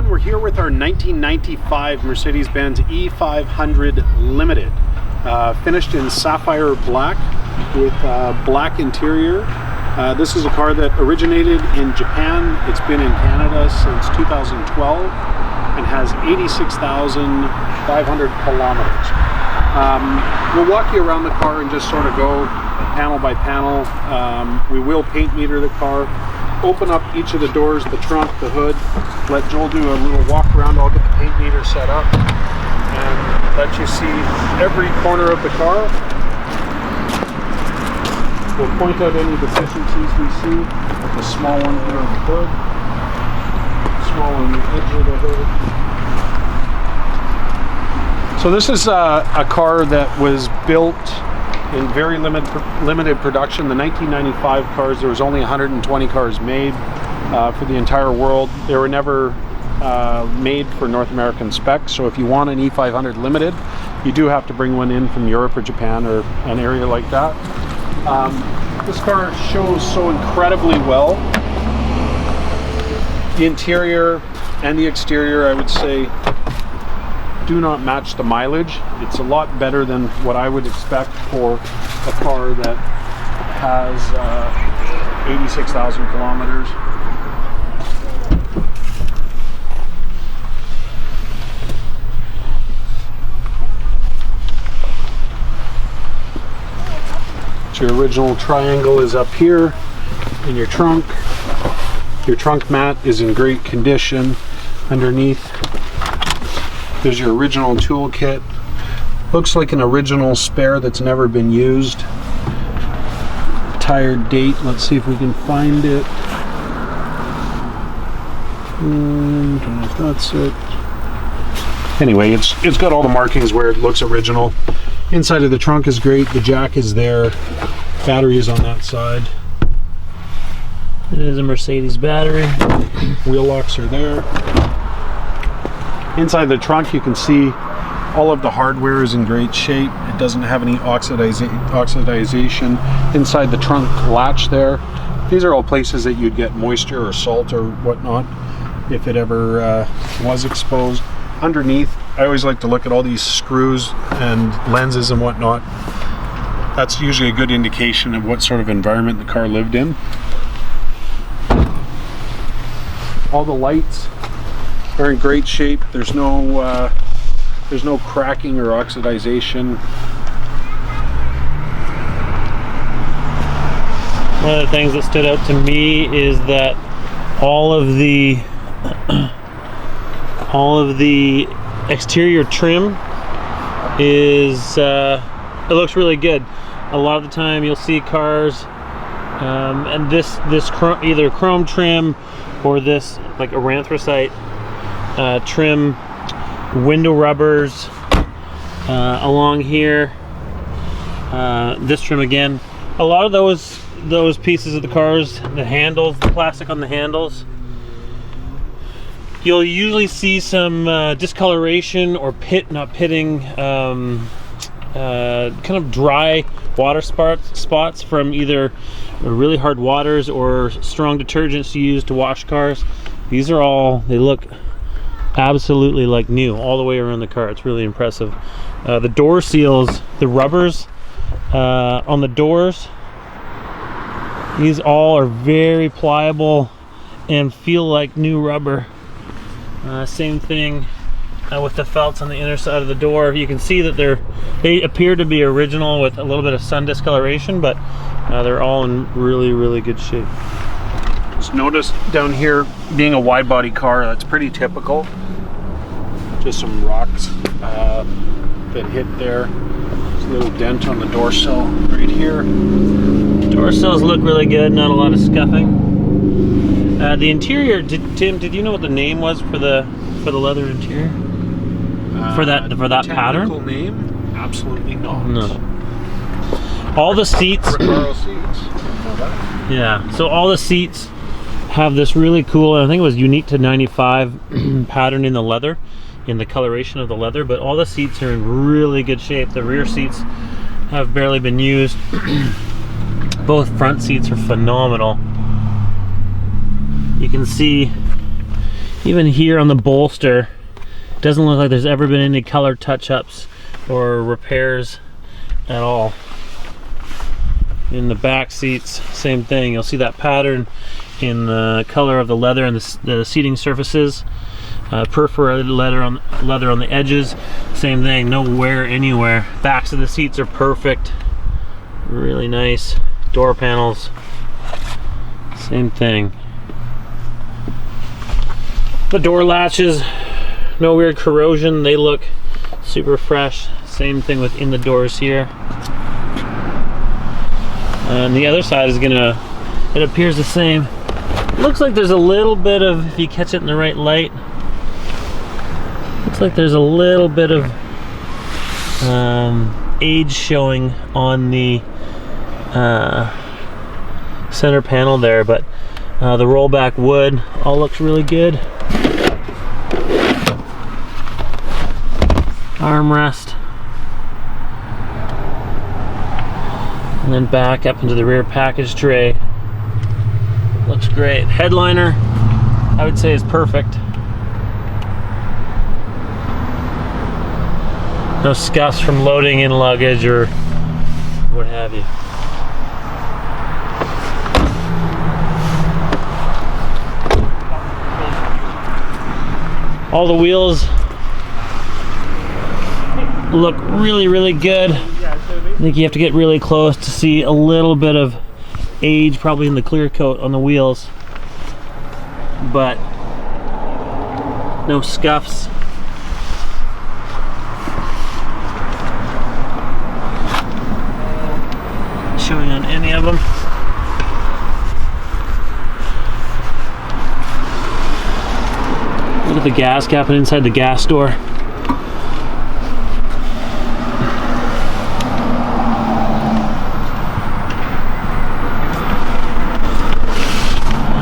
everyone, we're here with our 1995 Mercedes-Benz E500 Limited. Finished in sapphire black with black interior. This is a car that originated in Japan. It's been in Canada since 2012 and has 86,500 kilometers. We'll walk you around the car and just sort of go panel by panel. We will paint meter the car, open up each of the doors, the trunk, the hood, let Joel do a little walk around. I'll get the paint meter set up and let you see every corner of the car. We'll point out any deficiencies we see. The small one here on the hood, small on the edge of the hood. So this is a car that was built in very limited production. The 1995 cars, there was only 120 cars made for the entire world. They were never made for North American specs. So if you want an E500 Limited, you do have to bring one in from Europe or Japan or an area like that. This car shows so incredibly well. The interior and the exterior, I would say, do not match the mileage. It's a lot better than what I would expect for a car that has 86,000 kilometers. So your original triangle is up here in your trunk. Your trunk mat is in great condition. Underneath, there's your original toolkit. Looks like an original spare that's never been used. Tire date, let's see if we can find it. Don't know if that's it. Anyway, it's got all the markings where it looks original. Inside of the trunk is great. The jack is there. Battery is on that side. It is a Mercedes battery. Wheel locks are there. Inside the trunk, you can see all of the hardware is in great shape. It doesn't have any oxidization. Inside the trunk latch there, these are all places that you'd get moisture or salt or whatnot if it ever was exposed. Underneath, I always like to look at all these screws and lenses and whatnot. That's usually a good indication of what sort of environment the car lived in. All the lights are in great shape. There's no cracking or oxidization. One of the things that stood out to me is that all of the exterior trim is it looks really good. A lot of the time you'll see cars and this either chrome trim or this like anthracite trim, window rubbers along here, this trim again. A lot of those pieces of the cars, the handles, the plastic on the handles, you'll usually see some discoloration or kind of dry water spots from either really hard waters or strong detergents used to wash cars. These are all, they look absolutely like new all the way around the car. It's really impressive. The door seals, the rubbers on the doors, these all are very pliable and feel like new rubber. Same thing with the felts on the inner side of the door. You can see that they appear to be original with a little bit of sun discoloration, but they're all in really good shape. Just notice down here, being a wide body car, that's pretty typical. Just some rocks that hit there. There's a little dent on the door sill right here. Door sills look really good, not a lot of scuffing. The interior, Tim, did you know what the name was for the leather interior? For that pattern? Technical name? Absolutely not. No. All the seats. Recaro seats. Yeah. So all the seats have this really cool, I think it was unique to 95 pattern in the leather, in the coloration of the leather. But all the seats are in really good shape. The rear seats have barely been used. Both front seats are phenomenal. You can see Even here on the bolster, it doesn't look like there's ever been any color touch-ups or repairs at all. In the back seats, same thing. You'll see that pattern in the color of the leather and the seating surfaces. Perforated leather on the edges, same thing, no wear anywhere. Backs of the seats are perfect, really nice. Door panels, same thing. The door latches, no weird corrosion, they look super fresh. Same thing within the doors here. And the other side is it appears the same. Looks like there's a little bit of, if you catch it in the right light, looks like there's a little bit of age showing on the center panel there, but the rollback wood all looks really good. Armrest, and then back up into the rear package tray. Looks great. Headliner, I would say, is perfect. No scuffs from loading in luggage or what have you. All the wheels look really, really good. I think you have to get really close to see a little bit of age, probably in the clear coat on the wheels, but no scuffs. Showing on any of them. Look at the gas cap and inside the gas door.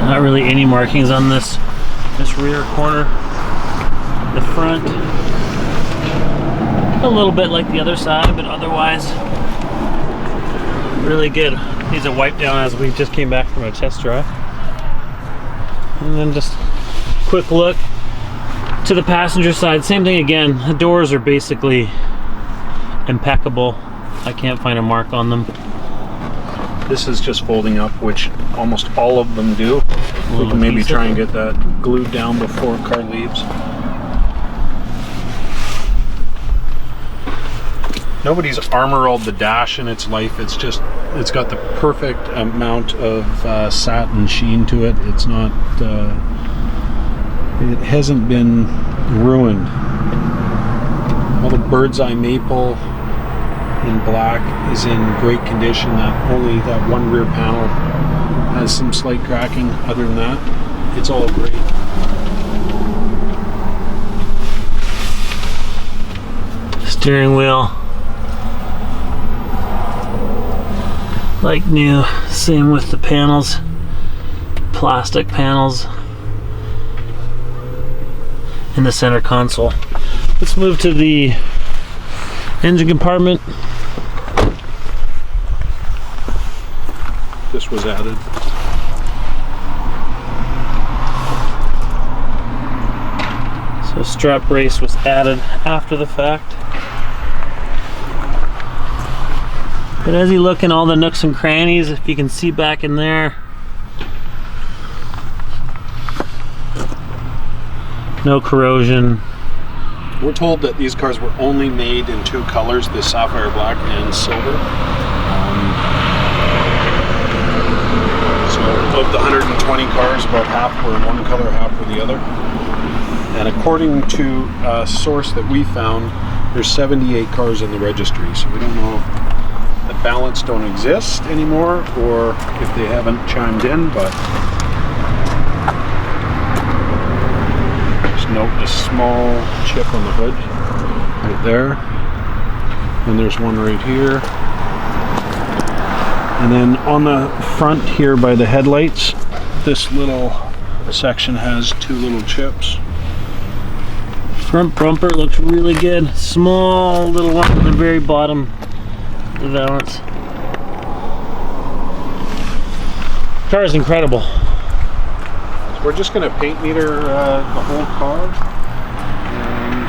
Not really any markings on this rear corner. The front, a little bit like the other side, but otherwise really good. Needs a wipe down as we just came back from a test drive. And then just quick look to the passenger side. Same thing again. The doors are basically impeccable. I can't find a mark on them. This is just folding up, which almost all of them do. We can maybe try and get that glued down before car leaves. Nobody's armor-rolled the dash in its life. It's got the perfect amount of satin sheen to it. It's not, it hasn't been ruined. All the bird's eye maple in black is in great condition. Only that one rear panel has some slight cracking. Other than that, it's all great. Steering wheel, like new. Same with the panels, plastic panels in the center console. Let's move to the engine compartment. This was added. So strap brace was added after the fact. But as you look in all the nooks and crannies, if you can see back in there, no corrosion. We're told that these cars were only made in two colors, the sapphire black and silver. So of the 120 cars, about half were one color, half were the other. And according to a source that we found, there's 78 cars in the registry. So we don't know if the balance don't exist anymore or if they haven't chimed in, but just note a small chip on the hood right there. And there's one right here. And then on the front here by the headlights, this little section has two little chips. Front bumper looks really good. Small little one at the very bottom of the valance. Car is incredible. So we're just going to paint meter the whole car and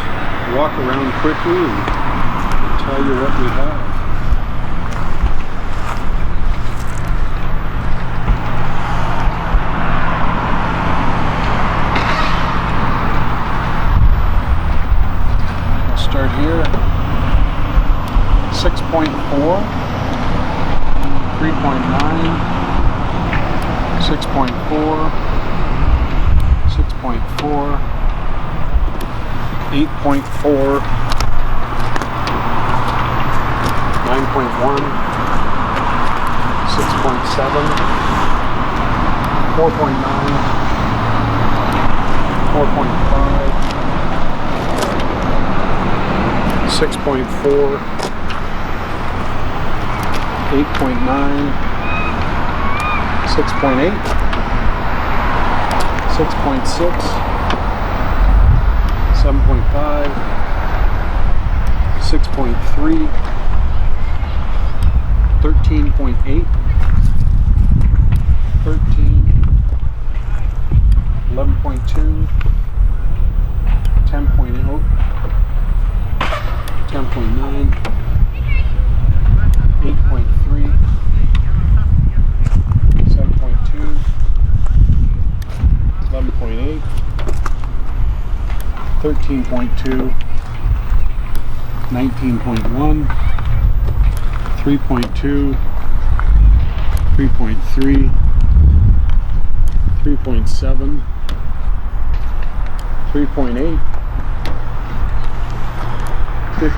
walk around quickly and tell you what we have. Start here, 6.4, 3.9, 6.4, 6.4, 8.4, 9.1, 6.7, 4.9, 4.5, 6.4, 8.9, 6.8, 6.6, 7.5, 6.3, 13.8, 13, 11.2, 10.0, 10.9, 8.3, 7.2, 11.8, 13.2, 19.1, 3.2, 3.3, 3.7, 3.8, 15.5,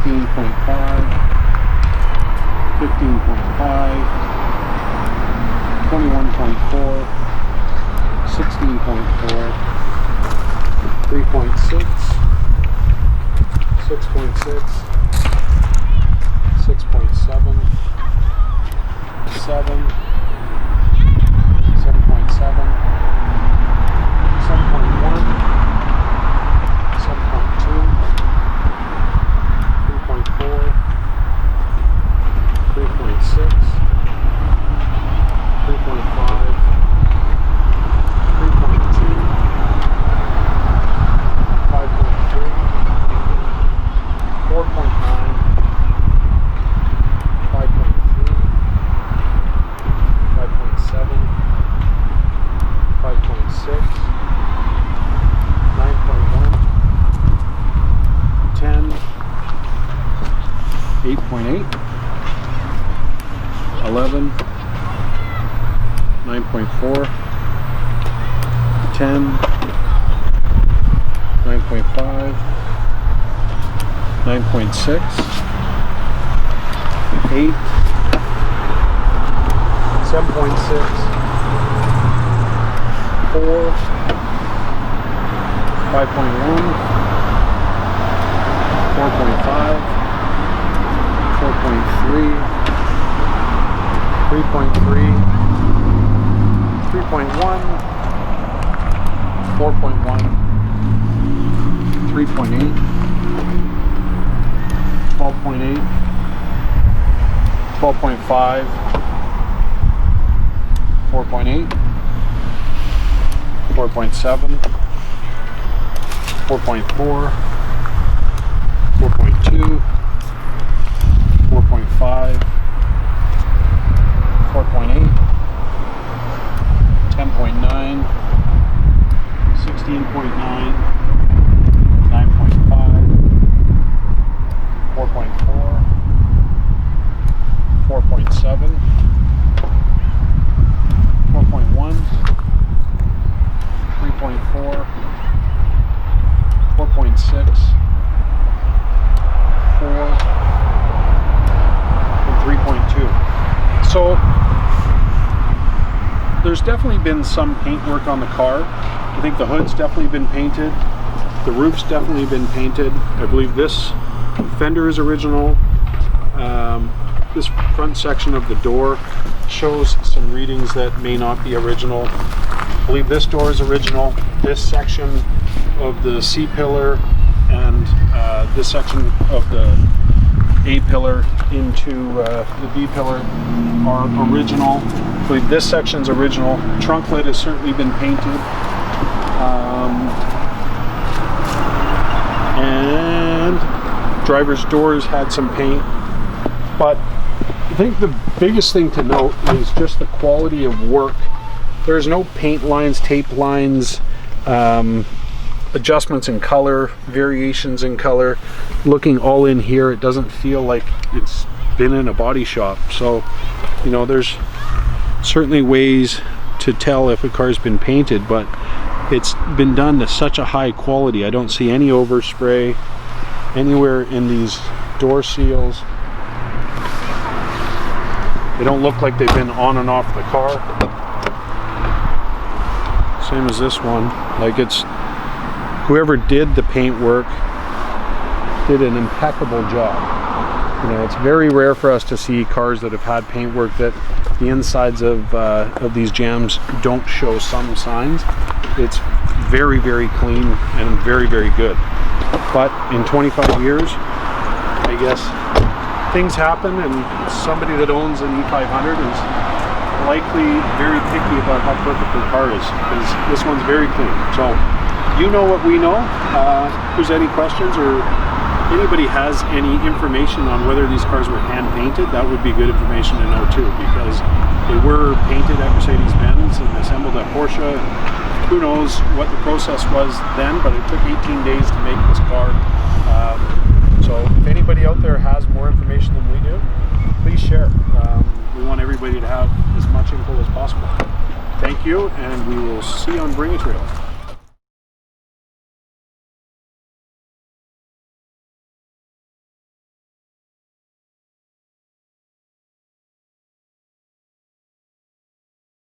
15.5, 21.4, 16.4, 3.6, 6.6, 6.7, 7, 7.7, 7.1, 7.2, 3.4, 3.6, 3.5, 3.2, 5.3, 4.9, 5.3, 5.7, 5.6, 9.1, 10, 8.8, 11, 9.4, 10, 9.5, 9.6, 8, 7.6, 4, 5.1, 4.5, 4.3, 3.3, 3.1, 4.1, 3.8, 12.8, 12.5, 4.8, 4.7, 4.4, 4.2, 4.5, 4.8, 10.9, 16.9, 9.5, 4.4, 4.7, 4.1, 3.4, 4.6, 4, and 3.2. So there's definitely been some paint work on the car. I think the hood's definitely been painted. The roof's definitely been painted. I believe this fender is original. This front section of the door shows some readings that may not be original. I believe this door is original. This section of the C pillar and this section of the A pillar into the B pillar are original. I believe this section's original. Trunk lid has certainly been painted. And driver's doors had some paint, but I think the biggest thing to note is just the quality of work. There's no paint lines, tape lines, adjustments in color, variations in color. Looking all in here, it doesn't feel like it's been in a body shop. So, you know, there's certainly ways to tell if a car's been painted, but it's been done to such a high quality. I don't see any overspray anywhere in these door seals. They don't look like they've been on and off the car. Same as this one. Like, it's whoever did the paint work did an impeccable job. You know, it's very rare for us to see cars that have had paint work that the insides of these jams don't show some signs. It's very, very clean and very, very good. But in 25 years, I guess things happen, and somebody that owns an E500 is likely very picky about how perfect their car is, because this one's very clean. So you know what we know. If there's any questions, or anybody has any information on whether these cars were hand painted, that would be good information to know too, because they were painted at Mercedes-Benz and assembled at Porsche. Who knows what the process was then, but it took 18 days to make this car. So if anybody out there has more information than we do, please share. We want everybody to have as much info as possible. Thank you, and we will see you on Bring a Trail.